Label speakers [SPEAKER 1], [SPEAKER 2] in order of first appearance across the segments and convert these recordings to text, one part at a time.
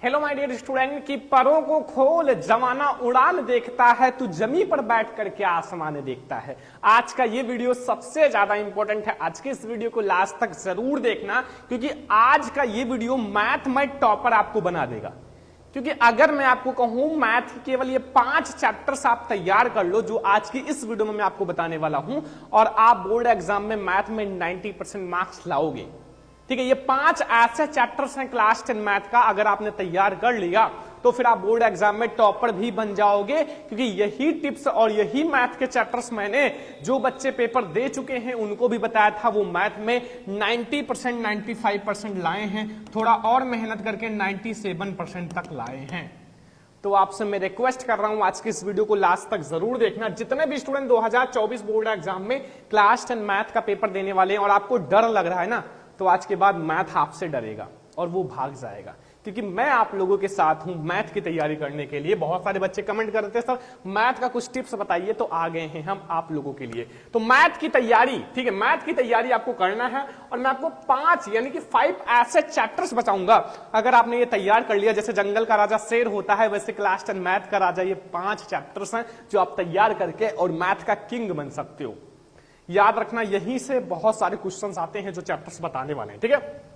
[SPEAKER 1] Hello my dear student की परों को खोल जमाना उड़ान देखता है, तू जमी पर बैठ करके आसमान देखता है। आज का ये वीडियो सबसे ज्यादा इंपॉर्टेंट है। आज के इस वीडियो को लास्ट तक जरूर देखना, क्योंकि आज का ये वीडियो मैथ में टॉपर आपको बना देगा। क्योंकि अगर मैं आपको कहूं मैथ केवल ये 5 चैप्टर्स आप तैयार कर लो जो आज की इस वीडियो में मैं आपको बताने वाला हूं, और आप बोर्ड एग्जाम में मैथ में 90% मार्क्स लाओगे। ठीक है, ये 5 ऐसे चैप्टर्स हैं क्लास 10 मैथ का, अगर आपने तैयार कर लिया तो फिर आप बोर्ड एग्जाम में टॉपर भी बन जाओगे। क्योंकि यही टिप्स और यही मैथ के चैप्टर्स मैंने जो बच्चे पेपर दे चुके हैं उनको भी बताया था, वो मैथ में 90% 95% लाए हैं, थोड़ा और मेहनत करके 97% तक लाए हैं। तो आपसे मैं रिक्वेस्ट कर रहा हूं आज की इस वीडियो को लास्ट तक जरूर देखना। जितने भी स्टूडेंट 2024 बोर्ड एग्जाम में क्लास 10 मैथ का पेपर देने वाले हैं और आपको डर लग रहा है ना, तो आज के बाद मैथ आपसे डरेगा और वो भाग जाएगा। क्योंकि मैं आप लोगों के साथ हूं मैथ की तैयारी करने के लिए। बहुत सारे बच्चे कमेंट करते हैं सर मैथ का कुछ टिप्स बताइए, तो आ गए हैं हम आप लोगों के लिए। तो मैथ की तैयारी, ठीक है, मैथ की तैयारी आपको करना है और मैं आपको 5 यानी कि 5 ऐसे चैप्टर्स बताऊंगा। अगर आपने ये तैयार कर लिया, जैसे जंगल का राजा शेर होता है, वैसे क्लास 10 मैथ का राजा, ये 5 चैप्टर्स हैं जो आप तैयार करके और मैथ का किंग बन सकते हो। याद रखना, यहीं से बहुत सारे क्वेश्चंस आते हैं जो चैप्टर्स बताने वाले हैं। ठीक है,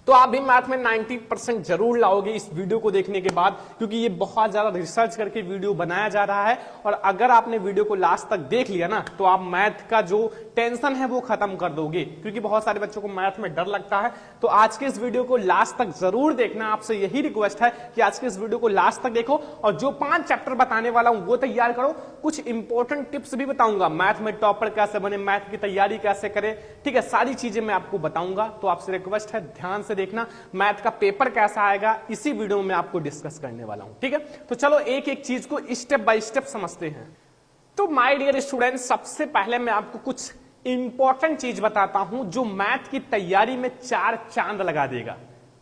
[SPEAKER 1] तो आप भी मैथ में 90% जरूर लाओगे इस वीडियो को देखने के बाद, क्योंकि ये बहुत ज्यादा रिसर्च करके वीडियो बनाया जा रहा है। और अगर आपने वीडियो को लास्ट तक देख लिया ना, तो आप मैथ का जो टेंशन है वो खत्म कर दोगे। क्योंकि बहुत सारे बच्चों को मैथ में डर लगता है। तो आज के इस वीडियो को लास्ट तक जरूर देखना। आपसे यही रिक्वेस्ट है कि आज के इस वीडियो को लास्ट तक देखो और जो 5 चैप्टर बताने वाला हूं वो तैयार करो। कुछ इंपॉर्टेंट टिप्स भी बताऊंगा, मैथ में टॉपर कैसे बने, मैथ की तैयारी कैसे करें, ठीक है, सारी चीजें मैं आपको बताऊंगा। तो आपसे रिक्वेस्ट है ध्यान से देखना, मैथ का पेपर कैसा आएगा इसी वीडियो में आपको डिस्कस करने वाला हूं। ठीक है, तो चलो एक एक चीज को स्टेप बाय स्टेप समझते हैं। तो माय डियर स्टूडेंट, सबसे पहले मैं आपको कुछ इंपॉर्टेंट चीज बताता हूं जो मैथ की तैयारी में 4 चांद लगा देगा।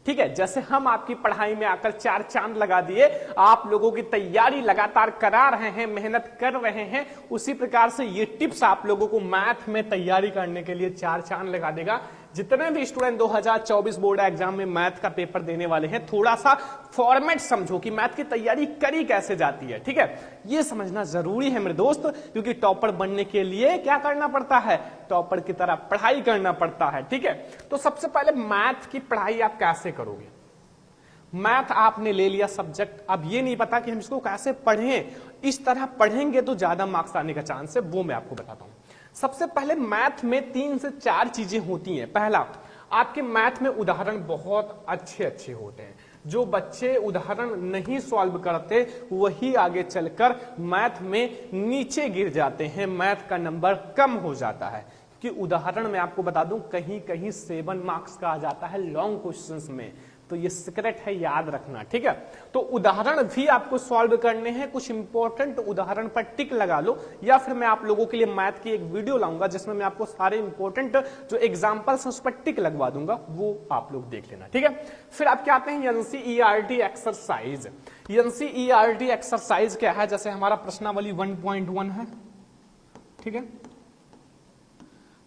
[SPEAKER 1] ठीक है, जैसे हम आपकी पढ़ाई में आकर 4 चांद लगा दिए, आप लोगों की तैयारी लगातार करा रहे हैं, मेहनत कर रहे हैं, उसी प्रकार से ये टिप्स आप लोगों को मैथ में तैयारी करने के लिए 4 चांद लगा देगा। जितने भी स्टूडेंट 2024 बोर्ड एग्जाम में मैथ का पेपर देने वाले हैं, थोड़ा सा फॉर्मेट समझो कि मैथ की तैयारी करी कैसे जाती है। ठीक है, ये समझना जरूरी है मेरे दोस्त, क्योंकि टॉपर बनने के लिए क्या करना पड़ता है, टॉपर की तरह पढ़ाई करना पड़ता है। ठीक है, तो सबसे पहले मैथ की पढ़ाई आप कैसे करोगे। मैथ आपने ले लिया सब्जेक्ट, अब ये नहीं पता कि हम इसको कैसे पढ़ें, इस तरह पढ़ेंगे तो ज्यादा मार्क्स आने का चांस है, वो मैं आपको बताता हूं। सबसे पहले मैथ में 3 से 4 चीजें होती हैं। पहला, आपके मैथ में उदाहरण बहुत अच्छे होते हैं। जो बच्चे उदाहरण नहीं सॉल्व करते वही आगे चलकर मैथ में नीचे गिर जाते हैं, मैथ का नंबर कम हो जाता है। कि उदाहरण मैं आपको बता दूं कहीं कहीं 7 मार्क्स का आ जाता है लॉन्ग क्वेश्चंस में, तो ये सीक्रेट है, याद रखना। ठीक है, तो उदाहरण भी आपको सॉल्व करने हैं, कुछ इंपॉर्टेंट उदाहरण पर टिक लगा लो, या फिर मैं आप लोगों के लिए मैथ की एक वीडियो लाऊंगा जिसमें मैं आपको सारे इंपॉर्टेंट जो एग्जांपल्स हैं उस पर टिक लगवा दूंगा, वो आप लोग देख लेना। ठीक है, फिर आप क्या आते हैं एनसीईआरटी एक्सरसाइज। एनसीईआरटी एक्सरसाइज क्या है, जैसे हमारा प्रश्नावली 1.1 है। ठीक है,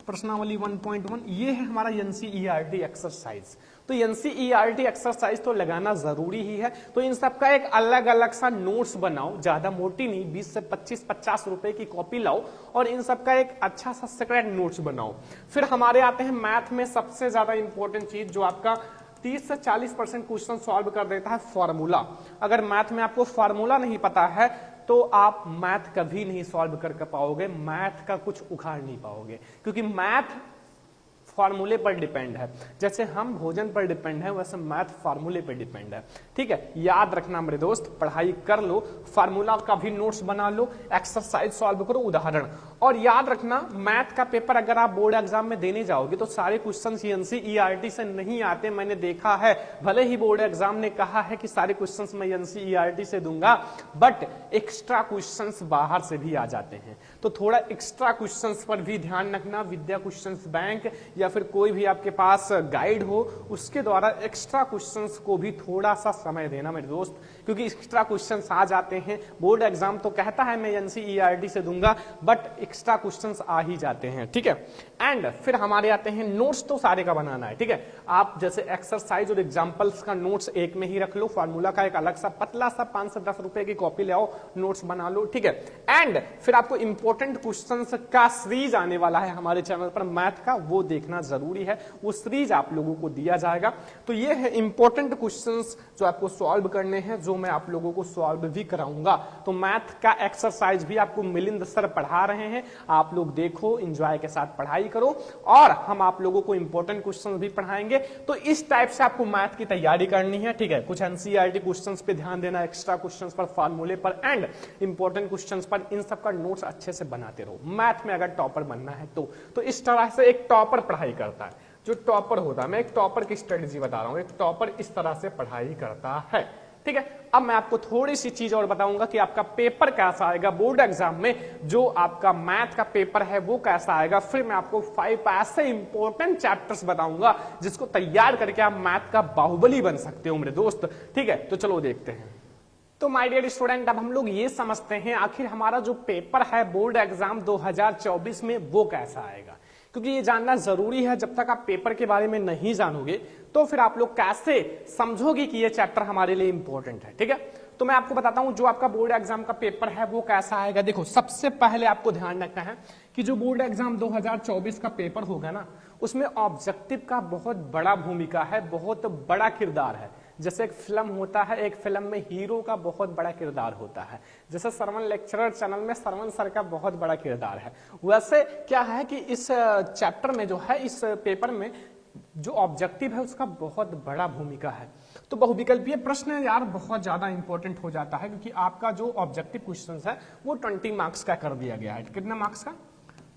[SPEAKER 1] प्रश्नावली 1.1 ये है हमारा एनसीईआरटी एक्सरसाइज। तो एनसीईआरटी एक्सरसाइज तो लगाना जरूरी ही है। तो इन सबका एक अलग अलग सा नोट्स बनाओ, ज्यादा मोटी नहीं, 20 से 25-50 रुपए की कॉपी लाओ और इन सबका एक अच्छा सा सेपरेट नोट्स बनाओ। फिर हमारे आते हैं मैथ में सबसे ज्यादा इंपॉर्टेंट चीज जो आपका 30 से 40% क्वेश्चन सॉल्व कर देता है, फॉर्मूला। अगर मैथ में आपको फॉर्मूला नहीं पता है तो आप मैथ कभी नहीं सॉल्व कर पाओगे, मैथ का कुछ उखाड़ नहीं पाओगे, क्योंकि मैथ फार्मूले पर डिपेंड है। जैसे हम भोजन पर डिपेंड है, वैसे मैथ फार्मूले पर डिपेंड है। ठीक है, याद रखना मेरे दोस्त, पढ़ाई कर लो, फार्मूला का भी नोट्स बना लो, एक्सरसाइज सॉल्व करो, उदाहरण। और याद रखना, मैथ का पेपर अगर आप बोर्ड एग्जाम में देने जाओगे तो सारे क्वेश्चन एनसीईआरटी से नहीं आते, मैंने देखा है। भले ही बोर्ड एग्जाम ने कहा है कि सारे क्वेश्चन मैं एनसीईआरटी से दूंगा, बट एक्स्ट्रा क्वेश्चन बाहर से भी आ जाते हैं। तो थोड़ा एक्स्ट्रा क्वेश्चन पर भी ध्यान रखना, विद्या क्वेश्चन बैंक या फिर कोई भी आपके पास गाइड हो उसके द्वारा एक्स्ट्रा क्वेश्चंस को भी थोड़ा सा समय देना मेरे दोस्त, क्योंकि एक्स्ट्रा क्वेश्चंस आ जाते हैं। बोर्ड एग्जाम तो कहता है मैं एनसीईआरटी से दूंगा, बट एक्स्ट्रा क्वेश्चंस आ ही जाते हैं, ठीक है। एंड फिर हमारे आते हैं नोट्स, तो सारे का बनाना है, ठीक है। आप जैसे एक्सरसाइज और एग्जांपल्स का नोट्स एक में ही रख लो, फार्मूला का एक अलग सा पतला सा 5 से 10 रुपए की कॉपी ले आओ, नोट्स बना लो, ठीक है। एंड फिर आपको इंपॉर्टेंट क्वेश्चंस का सीरीज आने वाला है हमारे चैनल पर मैथ का, वो देखना जरूरी है, वो सीरीज आप लोगों को दिया जाएगा। तो ये है इंपॉर्टेंट क्वेश्चंस जो आपको सॉल्व करने हैं, जो मैं आप लोगों को सॉल्व भी कराऊंगा। तो मैथ का एक्सरसाइज भी आपको मिलिंद सर पढ़ा रहे हैं, आप लोग देखो, एंजॉय के साथ पढ़ाई करो, और हम आप लोगों को इंपॉर्टेंट क्वेश्चंस भी पढ़ाएंगे। तो इस टाइप से आपको मैथ की तैयारी करनी है, ठीक है। कुछ एनसीईआरटी क्वेश्चंस पे ध्यान देना, एक्स्ट्रा क्वेश्चंस पर, फार्मूले पर एंड इंपॉर्टेंट क्वेश्चंस पर, इन सब का नोट्स अच्छे से बनाते रहो मैथ में अगर टॉपर बनना है तो इस तरह से एक टॉपर पढ़ाई करता है, जो टॉपर होता है, मैं एक टॉपर की स्ट्रेटेजी बता रहा हूं, एक टॉपर इस तरह से पढ़ाई करता है, ठीक है। अब मैं आपको थोड़ी सी चीज और बताऊंगा कि आपका पेपर कैसा आएगा बोर्ड एग्जाम में, जो आपका मैथ का पेपर है वो कैसा आएगा। फिर मैं आपको 5 ऐसे इंपॉर्टेंट चैप्टर्स बताऊंगा जिसको तैयार करके आप मैथ का बाहुबली बन सकते हो मेरे दोस्त, ठीक है। तो चलो देखते हैं। तो माय डियर स्टूडेंट, अब हम लोग ये समझते हैं आखिर हमारा जो पेपर है बोर्ड एग्जाम 2024 में वो कैसा आएगा, क्योंकि ये जानना जरूरी है। जब तक आप पेपर के बारे में नहीं जानोगे तो फिर आप लोग कैसे समझोगे कि ये चैप्टर हमारे लिए इंपॉर्टेंट है, ठीक है। तो मैं आपको बताता हूं जो आपका बोर्ड एग्जाम का पेपर है वो कैसा आएगा। देखो, सबसे पहले आपको ध्यान रखना है कि जो बोर्ड एग्जाम 2024 का पेपर होगा ना, उसमें ऑब्जेक्टिव का बहुत बड़ा भूमिका है, बहुत बड़ा किरदार है। जैसे एक फिल्म होता है, एक फिल्म में हीरो का बहुत बड़ा किरदार होता है, जैसे सरवण लेक्चरर चैनल में सरवण सर का बहुत बड़ा किरदार है, वैसे क्या है कि इस चैप्टर में जो है, इस पेपर में जो ऑब्जेक्टिव है उसका बहुत बड़ा भूमिका है। तो बहुविकल्पीय प्रश्न यार बहुत ज्यादा इंपॉर्टेंट हो जाता है, क्योंकि आपका जो ऑब्जेक्टिव क्वेश्चन है वो 20 मार्क्स का कर दिया गया है। कितना मार्क्स का?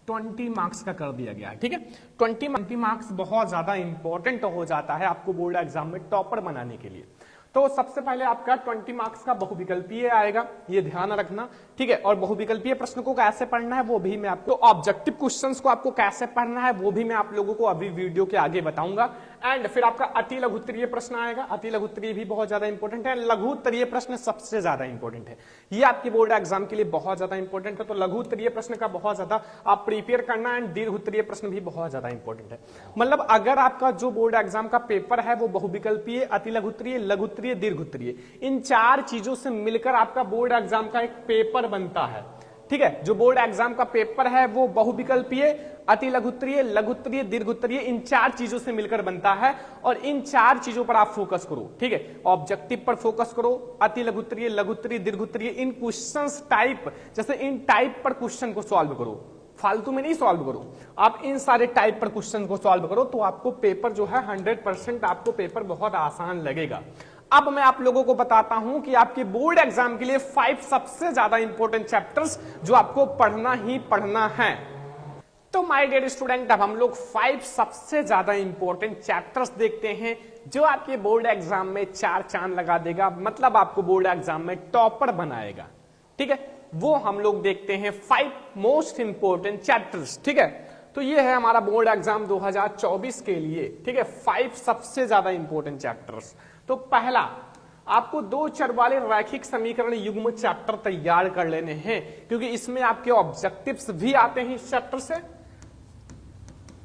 [SPEAKER 1] 20 मार्क्स का कर दिया गया है, ठीक है। 20 मार्क्स बहुत ज्यादा इंपॉर्टेंट हो जाता है आपको बोर्ड एग्जाम में टॉपर बनाने के लिए। तो सबसे पहले आपका 20 मार्क्स का बहुविकल्पीय आएगा, ये ध्यान रखना, ठीक है। और बहुविकल्पीय प्रश्न को कैसे पढ़ना है वो भी मैं आपको, ऑब्जेक्टिव क्वेश्चंस को आपको कैसे पढ़ना है वो भी मैं आप लोगों को अभी वीडियो के आगे बताऊंगा। एंड फिर आपका अति लघुत्तरीय प्रश्न आएगा, अति लघुत्तरीय भी बहुत ज्यादा इंपॉर्टेंट है, लघुत्तरीय प्रश्न सबसे ज्यादा इंपॉर्टेंट है, ये आपके बोर्ड एग्जाम के लिए बहुत ज्यादा इंपॉर्टेंट है। तो लघुत्तरीय प्रश्न का बहुत ज्यादा आप प्रिपेयर करना, एंड दीर्घोत्तरीय प्रश्न भी बहुत ज्यादा इंपॉर्टेंट है। मतलब अगर आपका जो बोर्ड एग्जाम का पेपर है वो बहुविकल्पीय, अति लघुत्तरीय, लघुत्तरीय, दीर्घोत्तरीय, इन 4 चीजों से मिलकर आपका बोर्ड एग्जाम का एक पेपर बनता है, ठीक है। जो बोर्ड एग्जाम का पेपर है वो बहुविकल्पीय, अति लघुत्तरीय, लघुत्तरीय, दीर्घोत्तरीय, इन 4 चीजों से मिलकर बनता है, और इन 4 चीजों पर आप फोकस करो, ठीक है। ऑब्जेक्टिव पर फोकस करो, अति लघुत्तरीय, लघुत्तरीय, दीर्घोत्तरीय, इन क्वेश्चंस टाइप, जैसे इन टाइप पर क्वेश्चन को सॉल्व करो, फालतू में नहीं सॉल्व करो, आप इन सारे टाइप पर क्वेश्चन को सॉल्व करो, तो आपको पेपर जो है 100% आपको पेपर बहुत आसान लगेगा। अब मैं आप लोगों को बताता हूं कि आपके बोर्ड एग्जाम के लिए 5 सबसे ज्यादा इंपॉर्टेंट चैप्टर्स जो आपको पढ़ना ही पढ़ना है। तो माय डियर स्टूडेंट, अब हम लोग 5 सबसे ज्यादा इंपॉर्टेंट चैप्टर्स देखते हैं जो आपके बोर्ड एग्जाम में 4 चांद लगा देगा, मतलब आपको बोर्ड एग्जाम में टॉपर बनाएगा, ठीक है। वो हम लोग देखते हैं 5 मोस्ट इंपॉर्टेंट चैप्टर्स, ठीक है। तो ये है हमारा बोर्ड एग्जाम 2024 के लिए, ठीक है, 5 सबसे ज्यादा इंपॉर्टेंट चैप्टर्स। तो पहला, आपको 2 चर वाले रैखिक समीकरण युग्म चैप्टर तैयार कर लेने हैं, क्योंकि इसमें आपके ऑब्जेक्टिव्स भी आते हैं, इस चैप्टर से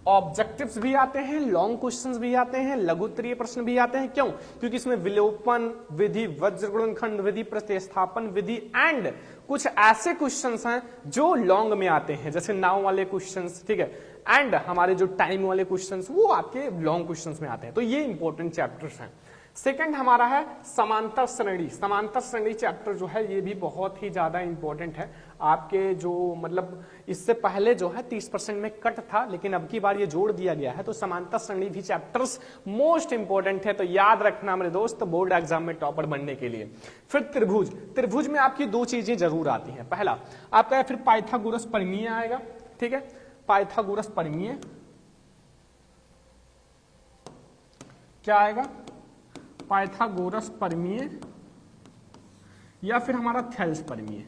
[SPEAKER 1] ऑब्जेक्टिव्स भी आते हैं, लॉन्ग क्वेश्चंस भी आते हैं, लघुत्तरीय प्रश्न भी आते हैं। क्यों? क्योंकि इसमें विलोपन विधि, वज्र गुणनखंड विधि, प्रतिस्थापन विधि एंड कुछ ऐसे क्वेश्चंस हैं जो लॉन्ग में आते हैं, जैसे नाव वाले क्वेश्चंस, ठीक है, एंड हमारे जो टाइम वाले क्वेश्चंस वो आपके लॉन्ग क्वेश्चंस में आते हैं। तो ये इंपॉर्टेंट चैप्टर्स हैं। सेकंड हमारा है समांतर श्रेणी। समांतर श्रेणी चैप्टर जो है ये भी बहुत ही ज्यादा इंपॉर्टेंट है आपके, जो मतलब इससे पहले जो है 30% में कट था, लेकिन अब की बार ये जोड़ दिया गया है। तो समांतर श्रेणी भी चैप्टर्स मोस्ट इंपॉर्टेंट है, तो याद रखना मेरे दोस्त बोर्ड एग्जाम में टॉपर बनने के लिए। फिर त्रिभुज, त्रिभुज में आपकी 2 चीजें जरूर आती हैं। पहला आपका फिर पाइथागोरस परिमेय आएगा, ठीक है, पाइथागोरस परिमेय क्या आएगा, पाइथागोरस परिमेय या फिर हमारा थेल्स परिमेय,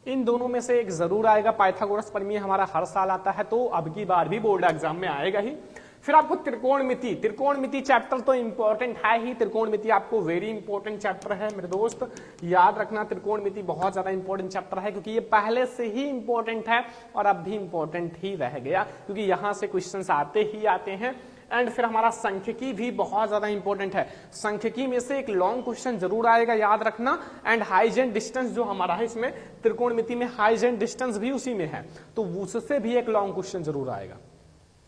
[SPEAKER 1] इन दोनों में से एक जरूर आएगा। पाइथागोरस परिमेय हमारा हर साल आता है, तो अब की बार भी बोर्ड एग्जाम में आएगा ही। फिर आपको त्रिकोणमिति, त्रिकोणमिति चैप्टर तो इंपॉर्टेंट है ही, त्रिकोणमिति आपको वेरी इंपॉर्टेंट चैप्टर है मेरे दोस्त, याद रखना त्रिकोणमिति बहुत ज्यादा इंपॉर्टेंट चैप्टर है, क्योंकि ये पहले से ही इंपॉर्टेंट है और अब भी इंपॉर्टेंट ही रह गया, क्योंकि यहां से क्वेश्चंस आते ही आते हैं। एंड फिर हमारा सांख्यिकी भी बहुत ज्यादा इंपॉर्टेंट है, सांख्यिकी में से एक लॉन्ग क्वेश्चन जरूर आएगा, याद रखना। एंड हाइज एंड डिस्टेंस जो हमारा है, इसमें त्रिकोणमिति में हाइज एंड डिस्टेंस भी उसी में है, तो उससे भी एक लॉन्ग क्वेश्चन जरूर आएगा,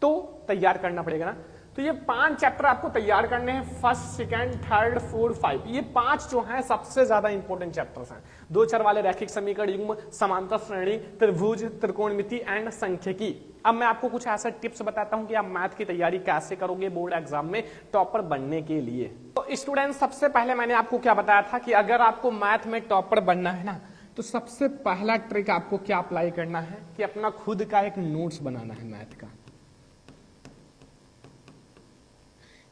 [SPEAKER 1] तो तैयार करना पड़ेगा ना। तो ये 5 चैप्टर आपको तैयार करने हैं, फर्स्ट, सेकंड, थर्ड, फोर्थ, 5, ये 5 जो हैं सबसे ज्यादा इंपॉर्टेंट चैप्टर्स हैं। 2 चर वाले रैखिक समीकरण, युग्म, समांतर श्रेणी, त्रिभुज, त्रिकोणमिति एंड सांख्यिकी। अब मैं आपको कुछ ऐसे टिप्स बताता हूं कि आप मैथ की तैयारी कैसे करोगे बोर्ड एग्जाम में टॉपर बनने के लिए। तो स्टूडेंट, सबसे पहले मैंने आपको क्या बताया था कि अगर आपको मैथ में टॉपर बनना है ना, तो सबसे पहला ट्रिक आपको क्या अप्लाई करना है कि अपना खुद का एक नोट्स बनाना है मैथ का।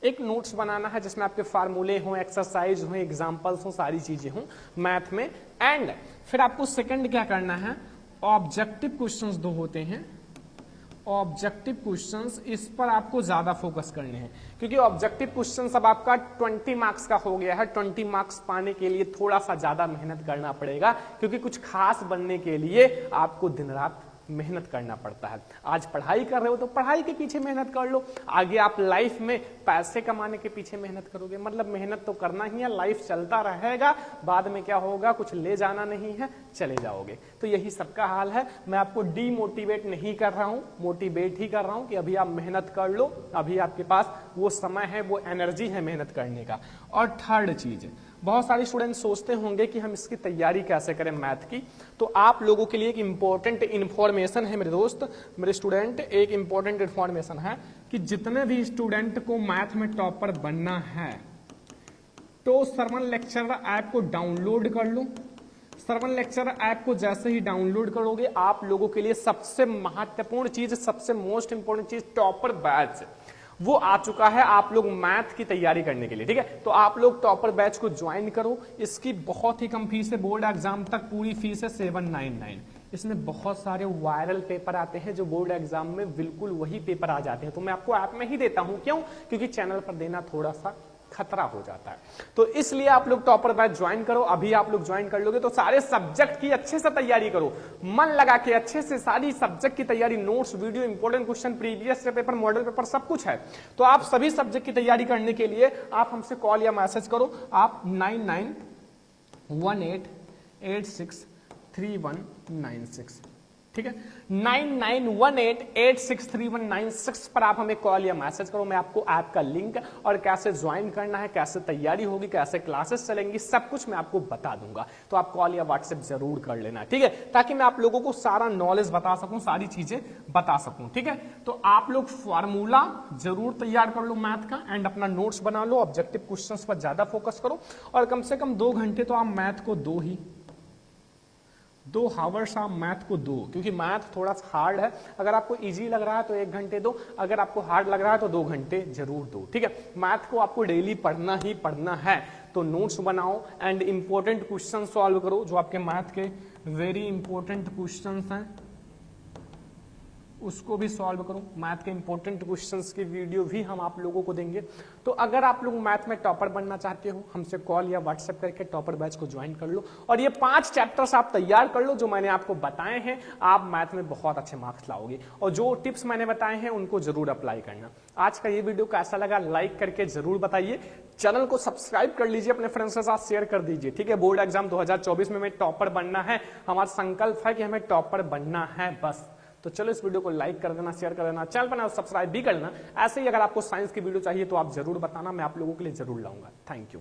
[SPEAKER 1] एक नोट्स बनाना है जिसमें आपके फार्मूले हों, एक्सरसाइज हों, एग्जांपल्स हों, सारी चीजें हों मैथ में। एंड फिर आपको सेकंड क्या करना है, ऑब्जेक्टिव क्वेश्चंस 2 होते हैं, ऑब्जेक्टिव क्वेश्चंस, इस पर आपको ज्यादा फोकस करने हैं, क्योंकि ऑब्जेक्टिव क्वेश्चंस अब आपका 20 मार्क्स का हो गया है। 20 मार्क्स पाने के लिए थोड़ा सा ज्यादा मेहनत करना पड़ेगा, क्योंकि कुछ खास बनने के लिए आपको दिन रात मेहनत करना पड़ता है। आज पढ़ाई कर रहे हो तो पढ़ाई के पीछे मेहनत कर लो, आगे आप लाइफ में पैसे कमाने के पीछे मेहनत करोगे, मतलब मेहनत तो करना ही है, लाइफ चलता रहेगा, बाद में क्या होगा, कुछ ले जाना नहीं है, चले जाओगे। तो यही सबका हाल है। मैं आपको डीमोटिवेट नहीं कर रहा हूं, मोटिवेट ही कर रहा हूं कि अभी आप मेहनत कर लो, अभी आपके पास वो समय है, वो एनर्जी है मेहनत करने का। और थर्ड चीज, बहुत सारे स्टूडेंट सोचते होंगे कि हम इसकी तैयारी कैसे करें मैथ की, तो आप लोगों के लिए एक इंपॉर्टेंट इंफॉर्मेशन है मेरे दोस्त, मेरे स्टूडेंट, एक इंपॉर्टेंट इंफॉर्मेशन है कि जितने भी स्टूडेंट को मैथ में टॉपर बनना है तो श्रवण लेक्चर ऐप को डाउनलोड कर लो। श्रवण लेक्चर ऐप को जैसे ही डाउनलोड करोगे, आप लोगों के लिए सबसे महत्वपूर्ण चीज, सबसे मोस्ट इंपॉर्टेंट चीज, टॉपर बैच वो आ चुका है आप लोग मैथ की तैयारी करने के लिए, ठीक है। तो आप लोग टॉपर बैच को ज्वाइन करो, इसकी बहुत ही कम फीस है, बोर्ड एग्जाम तक पूरी फीस है 799। इसमें बहुत सारे वायरल पेपर आते हैं जो बोर्ड एग्जाम में बिल्कुल वही पेपर आ जाते हैं, तो मैं आपको ऐप में ही देता हूं, क्यों, क्योंकि चैनल पर देना थोड़ा सा खतरा हो जाता है। तो इसलिए आप लोग टॉपर बैच ज्वाइन करो, अभी आप लोग ज्वाइन कर लोगे तो सारे सब्जेक्ट की अच्छे से तैयारी करो, मन लगा के अच्छे से सारी सब्जेक्ट की तैयारी, notes, video, important question, previous paper, model paper, सब कुछ है। तो आप सभी सब्जेक्ट की तैयारी करने के लिए आप हमसे कॉल या मैसेज करो, आप 9918863196, ठीक है, 9918863196 पर आप हमें कॉल या मैसेज करो। मैं आपको ऐप का लिंक और कैसे ज्वाइन करना है, कैसे तैयारी होगी, कैसे क्लासेस चलेंगी, सब कुछ मैं आपको बता दूंगा। तो आप कॉल या व्हाट्सएप जरूर कर लेना, ठीक है, ताकि मैं आप लोगों को सारा नॉलेज बता सकूं, सारी चीजें बता सकूं, ठीक है। तो आप लोग फॉर्मूला जरूर तैयार कर लो मैथ का, एंड अपना नोट्स बना लो, ऑब्जेक्टिव क्वेश्चंस पर ज्यादा फोकस करो, और कम से कम 2 घंटे तो आप मैथ को 2 हावर्स आप मैथ को दो, क्योंकि मैथ थोड़ा सा हार्ड है। अगर आपको इजी लग रहा है तो 1 घंटे दो, अगर आपको हार्ड लग रहा है तो 2 घंटे जरूर दो, ठीक है। मैथ को आपको डेली पढ़ना ही पढ़ना है, तो नोट्स बनाओ एंड इंपॉर्टेंट क्वेश्चन सॉल्व करो, जो आपके मैथ के वेरी इंपॉर्टेंट क्वेश्चन हैं उसको भी सॉल्व करो। मैथ के इंपॉर्टेंट क्वेश्चंस की वीडियो भी हम आप लोगों को देंगे। तो अगर आप लोग मैथ में टॉपर बनना चाहते हो, हमसे कॉल या व्हाट्सएप करके टॉपर बैच को ज्वाइन कर लो, और ये 5 चैप्टर्स आप तैयार कर लो जो मैंने आपको बताए हैं। आप मैथ में बहुत अच्छे मार्क्स लाओगे, और जो टिप्स मैंने बताए हैं उनको जरूर अप्लाई करना। आज का ये वीडियो कैसा लगा लाइक करके जरूर बताइए, चैनल को सब्सक्राइब कर लीजिए, अपने फ्रेंड्स के साथ शेयर कर दीजिए, ठीक है। बोर्ड एग्जाम 2024 में हमें टॉपर बनना है, हमारा संकल्प है कि हमें टॉपर बनना है बस। तो चलो इस वीडियो को लाइक कर देना, शेयर कर देना, चैनल पर सब्सक्राइब भी कर लेना। ऐसे ही अगर आपको साइंस की वीडियो चाहिए तो आप जरूर बताना, मैं आप लोगों के लिए जरूर लाऊंगा। Thank you.